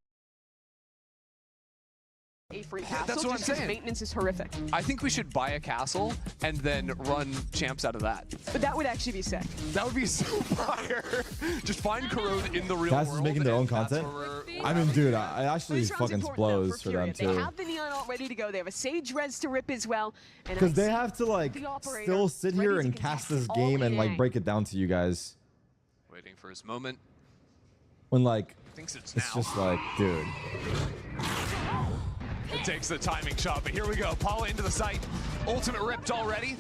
A free castle. that's what I'm just 'cause saying. Maintenance is horrific. I think we should buy a castle and then run champs out of that. But that would actually be sick. That would be so fire. Just find Corrode in the real Cass is world. making their own and that's content? where we're I mean, at. dude, I actually This round's fucking important, though, blows for Furia. them They too. have the neon ult ready to go. They have a Sage res to rip as well. and Because they Icy, have to like the operator, still sit here ready to and cast contest this all game and like day. break it down to you guys. Waiting for his moment. When like Thinks it's it's now. just like, dude. It takes the timing shot, but here we go. Paula into the site. Ultimate ripped already.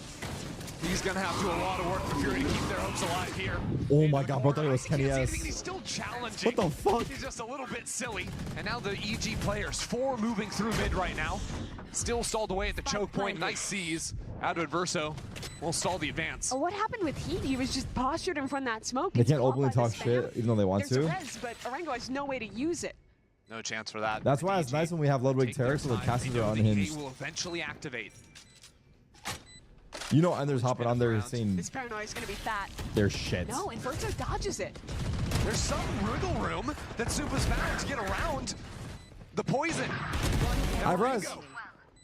He's gonna have to do a lot of work for Fury to keep their hopes alive here. Oh my god, bro, I thought it was Kenny Can't see S. anything, He's still challenging. What the fuck? He's just a little bit silly. And now the EG players, 4 moving through mid right now. Still stalled away at the choke point. Nice C's. Out to Adverso. We'll stall the advance. Oh, what happened with Heat? He was just postured in front of that smoke. They can't openly talk shit, even though they want There's to. a res, but Orengo has no way to use it. No chance for that. That's why it's nice when we have Ludwig Tarek, so the casters are unhinged. Will eventually activate. You know, Ender's hopping on there saying This paranoia is going to be fat. they're shit. No, Inverso dodges it. There's some wiggle room that Supa's found to get around the poison. I've res.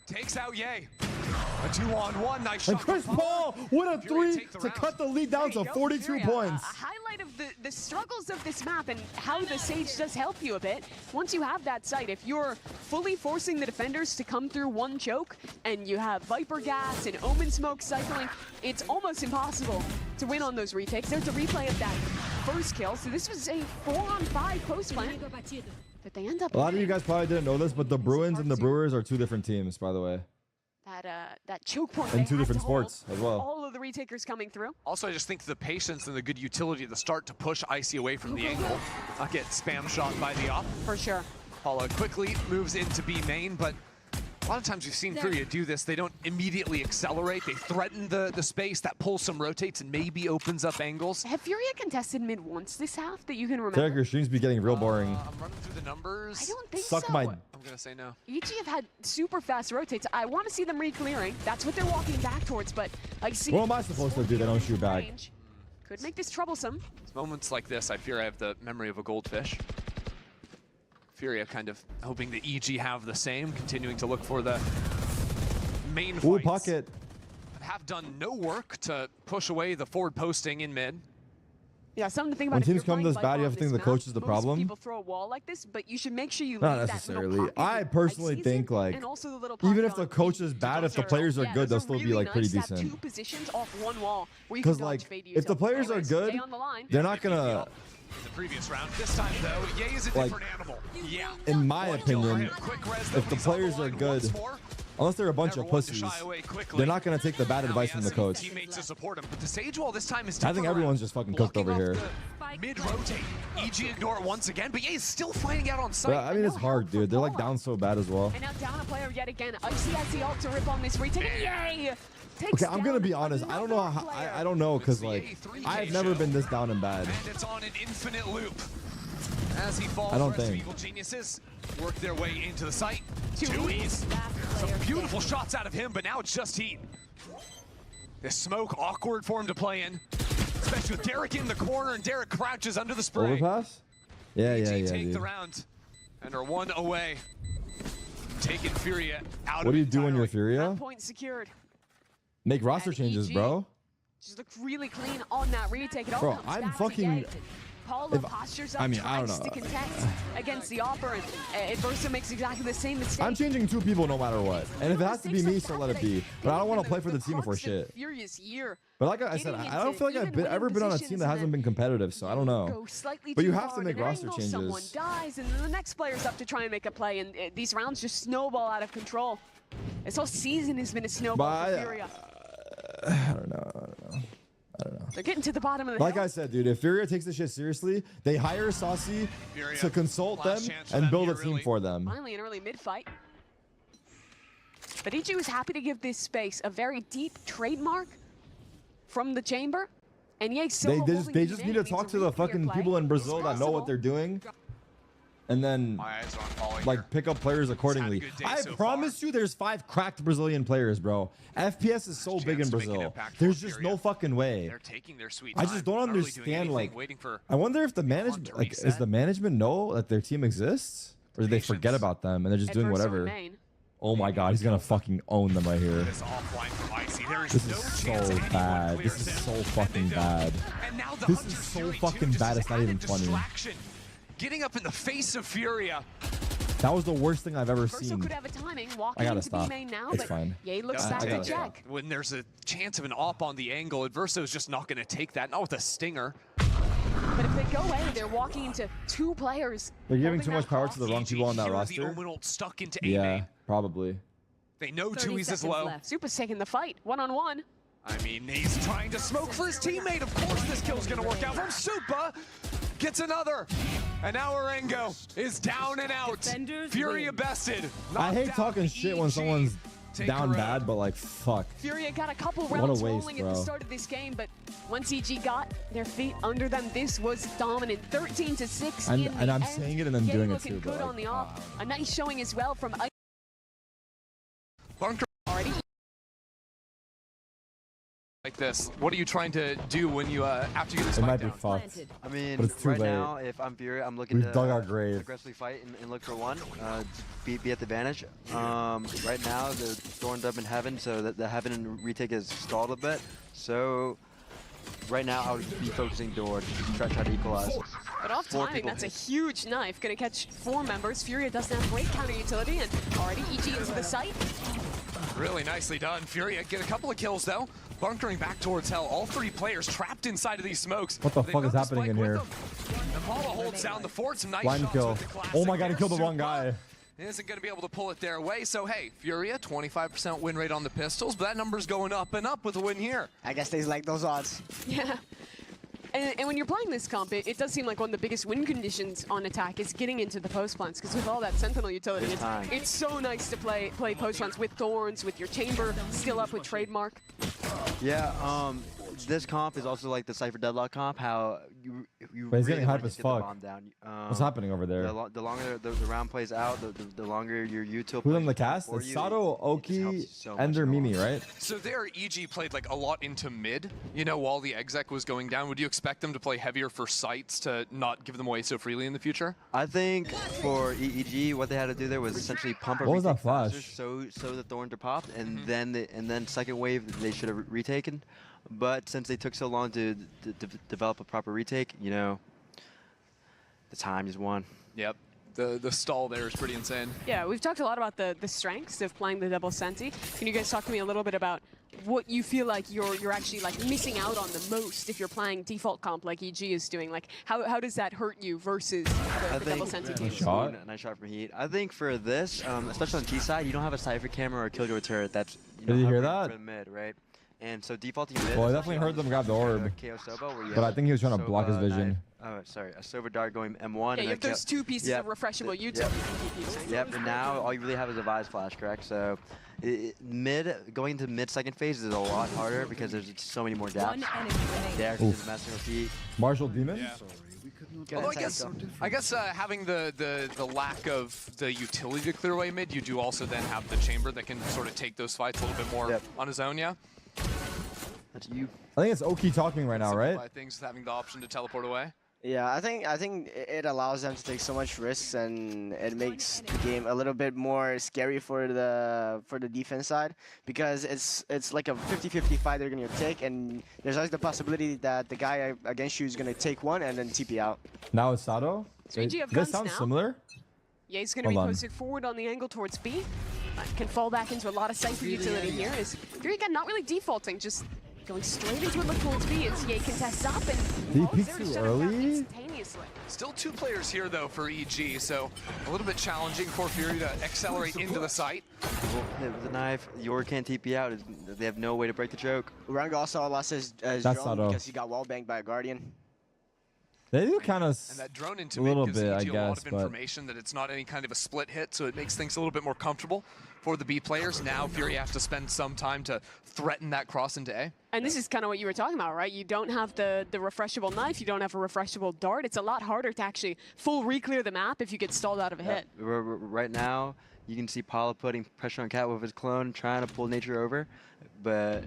Takes out Ye. A 2-on-1, nice shot. And Chris Paul, what a three to cut the lead down to 42 Furia, points. A highlight of the struggles of this map and how the Sage does help you a bit. Once you have that sight, if you're fully forcing the defenders to come through one choke and you have Viper Gas and Omen Smoke cycling, it's almost impossible to win on those retakes. There's a replay of that first kill. So this was a 4-on-5 post plant. But they end up. A lot of you guys probably didn't know this, but the Bruins and the Brewers are two different teams, by the way. That choke point. In two different sports as well. All of the retakers coming through. Also, I just think the patience and the good utility at the start to push Icy away from the angle. Not get spam shot by the op. For sure. Paula quickly moves into B main, but a lot of times we've seen Furia do this. They don't immediately accelerate. They threaten the space. That pulls some rotates and maybe opens up angles. Have Furia contested mid once this half that you can remember? Tarek, your streams be getting real boring. I'm running through the numbers. I don't think Suck so. my... I'm going to say no. EG have had super fast rotates. I want to see them re-clearing. That's what they're walking back towards, but I see... What am I supposed to do? They don't shoot back. Could make this troublesome. It's moments like this, I fear I have the memory of a goldfish. Furia kind of hoping the EG have the same, continuing to look for the main fights. Ooh, pocket. Have done no work to push away the forward posting in mid. Yeah, something to think about. When teams come this bad, you have to think the coach is the problem. People throw a wall like this, but you should make sure you Not leave necessarily. that little pocket. I personally think, like, and also the little even if pocket the on coach is bad, if the players are good, they'll still be like pretty nice to have decent. two positions off one wall where you Because can like, dodge fade if the players are good, stay on the line. they're not gonna. The previous round. This time though, Ye is a Like, different animal. Yeah. In my opinion, Quick res, if the he's on players line are good, once more. unless they're a bunch Never of one to pussies, shy away quickly. they're not gonna take the bad Now advice he from has the coach. some teammates to support him, but the Sage wall this time is I think everyone's just fucking cooked over here. Mid-rotate. EG ignore it once again, but Ye is still finding out on site. But, I mean, it's hard, dude. They're like down so bad as well. And now down a player yet again. Icy has the ult to rip on this retake. Yay! Okay, I'm gonna be honest. I don't know how. I don't know, cause like I've never been this down and bad. And it's on an infinite loop. As he falls, I don't the rest of think. Evil Geniuses work their way into the site. Two E's. Some beautiful shots out of him, but now it's just Heat. This smoke, awkward for him to play in. Especially with Derek in the corner, and Derek crouches under the spray. Overpass? Yeah, yeah, EG yeah, take dude. the round and are one away. Taking Furia out What of do you it do when you're entirely. Furia? Point secured. Make roster And changes, EG bro. Just look really clean on that retake. It all Bro, comes I'm back fucking. together. Paula if- postures up, I mean, I don't tries know. to contest against the offer, and Adverso makes exactly the same mistake. I'm changing two people no matter what. And if it has to be me, so let it be. But I don't want to play for the team for shit. Furious year. But like I said, I don't feel like I've ever been on a team that hasn't been competitive, so I don't know. Go slightly But you too have to hard, make an roster angle, Someone changes. dies, and then the next player's up to try and make a play, and these rounds just snowball out of control. This whole season has been a snowball for Furia. I don't know. They're getting to the bottom of the Like hill. I said, dude, if Furia takes this shit seriously, they hire Saucy Furia, to consult them last chance for and them build a here, team really. for them. Finally, an early mid-fight. But EG was happy to give this space a very deep trademark from the chamber. And Ye still They just need to talk to the fucking people in Brazil that know what they're doing, and then My eyes are on falling like here. pick up players accordingly. good day I so promise you, there's 5 cracked Brazilian players, bro. FPS is so big in chance to make an Brazil. impact for There's just Furia. no fucking way. They're taking their sweet I time, just don't not really doing understand. anything, Like, waiting for I wonder if the to management, like, is reset. the management know that their team exists, or did they forget Patience. about them and they're just doing Adverso whatever? main. Oh my god, he's gonna fucking own them right here. this offline from Icy. There is This no is chance so anyone bad. clears This is him. so And fucking they don't. bad. And now the This Hunter is so Fury too, fucking just bad, this it's not even added funny. distraction. Getting up in the face of Furia. That was the worst thing I've ever Verso seen. could have a timing, I walking gotta into stop. B main now, It's but fine. Ye looks I back to gotta check. When there's a chance of an op on the angle, Adverso is just not going to take that. Not with a stinger. But if they go away, they're walking into 2 players. They're giving holding too that much power cross. to the wrong people on that Here, roster. The Omen ult stuck into A Yeah, main. probably. They know 30 Tui's is seconds low. left. Super's taking the fight, 1-on-1. I mean, he's trying to smoke for his teammate. Of course this kill's going to work out from Supa. Gets another. And now Orengo is down and out. Defenders Furia win. bested. I hate Knocked talking out shit when EG someone's down bad, but like, fuck. Furia got a couple rounds rolling at the start of this game, but once EG got their feet under them, this was dominant. 13-6 and I'm saying it and then doing it too. Good on the off. A nice showing as well from Bunker already. Like this. What are you trying to do when you after you get this It fight might down? be fucked. I mean, but it's too right late. now, if I'm Fury, I'm looking We've dug our to grave. aggressively fight and look for one, be at the advantage. Right now, the Thorns up in heaven, so that the heaven retake is stalled a bit. So right now, I would be focusing door to try to equalize. But off timing, that's a huge knife. Gonna catch 4 members. Furia doesn't have great counter utility, and already EG into the site. Really nicely done. Furia get a couple of kills though. Bunkering back towards hell. All 3 players trapped inside of these smokes. What the fuck is happening in here? Apollo holds down the fort. Some nice Blind shots kill. with the classic Oh my god, he killed the there. wrong guy. Isn't going to be able to pull it their way. So hey, Furia, 25% win rate on the pistols, but that number's going up and up with a win here. I guess they like those odds. Yeah. And when you're playing this comp, it does seem like one of the biggest win conditions on attack is getting into the post plants, because with all that Sentinel utility, it's so nice to play post plants with Thorns, with your Chamber, still up with Trademark. Yeah, this comp is also like the Cypher Deadlock comp, how you But he's really getting hype want to as get the fuck. bomb down. What's happening over there? The longer the round plays out, the longer your util. Who's on the cast? It's Sato, Oki, Ender, Mimi, right? So there, EG played like a lot into mid, you know, while the exec was going down. Would you expect them to play heavier for sites to not give them away so freely in the future? I think for EG, what they had to do there was essentially pump a What was that retake flash? faster so the Thorns are popped, and then second wave they should have retaken. But since they took so long to develop a proper retake, you know, the time is won. Yep. The stall there is pretty insane. Yeah, we've talked a lot about the strengths of playing the double Senti. Can you guys talk to me a little bit about what you feel like you're actually like missing out on the most if you're playing default comp like EG is doing? Like how does that hurt you versus the double Senti team? Nice shot from Heat. I think for this, especially on T side, you don't have a Cypher camera or a Killjoy turret that's Did you hear that? for the mid, right? And so defaulting mid. Well, I definitely heard them grab the orb. But I think he was trying to block his vision. Oh, sorry. A Sova Dart going M1. Yeah, you have those 2 pieces of refreshable utility you can keep using. Yep, and now all you really have is a Vise Flash, correct? So going into mid second phase is a lot harder because there's so many more gaps. They actually just messing with Heat. Marshall Demon? Yeah. Although I guess having the lack of the utility to clear away mid, you do also then have the Chamber that can sort of take those fights a little bit more on his own, yeah? That's you. I think it's Oki talking right now, right? Things, having the option to teleport away. Yeah, I think it allows them to take so much risks, and it makes the game a little bit more scary for the defense side, because it's like a 50-50 fight they're gonna take, and there's always the possibility that the guy against you is gonna take one and then TP out. Now it's Sato. So EG have This guns sounds now. similar. Yeah, he's gonna be posted forward on the angle towards B. Can fall back into a lot of Cypher utility here. Is Fury again not really defaulting, just going straight into a look towards B as Ye contests up, and Did he peek too early? Still 2 players here though for EG, so a little bit challenging for Fury to accelerate into the site. With the knife, Yor can't TP out. They have no way to break the choke. Rango also lost his drone because he got wall banged by a Guardian. They do kind of and that drone into a little gives bit, I EG a lot guess, of information that it's not any kind of a split hit, so it makes things a little bit more comfortable for the B players. Now Fury has to spend some time to threaten that cross into A. And this is kind of what you were talking about, right? You don't have the refreshable knife, you don't have a refreshable dart. It's a lot harder to actually full re-clear the map if you get stalled out of a hit. Right now, you can see Paula putting pressure on Cat with his clone, trying to pull Nature over, but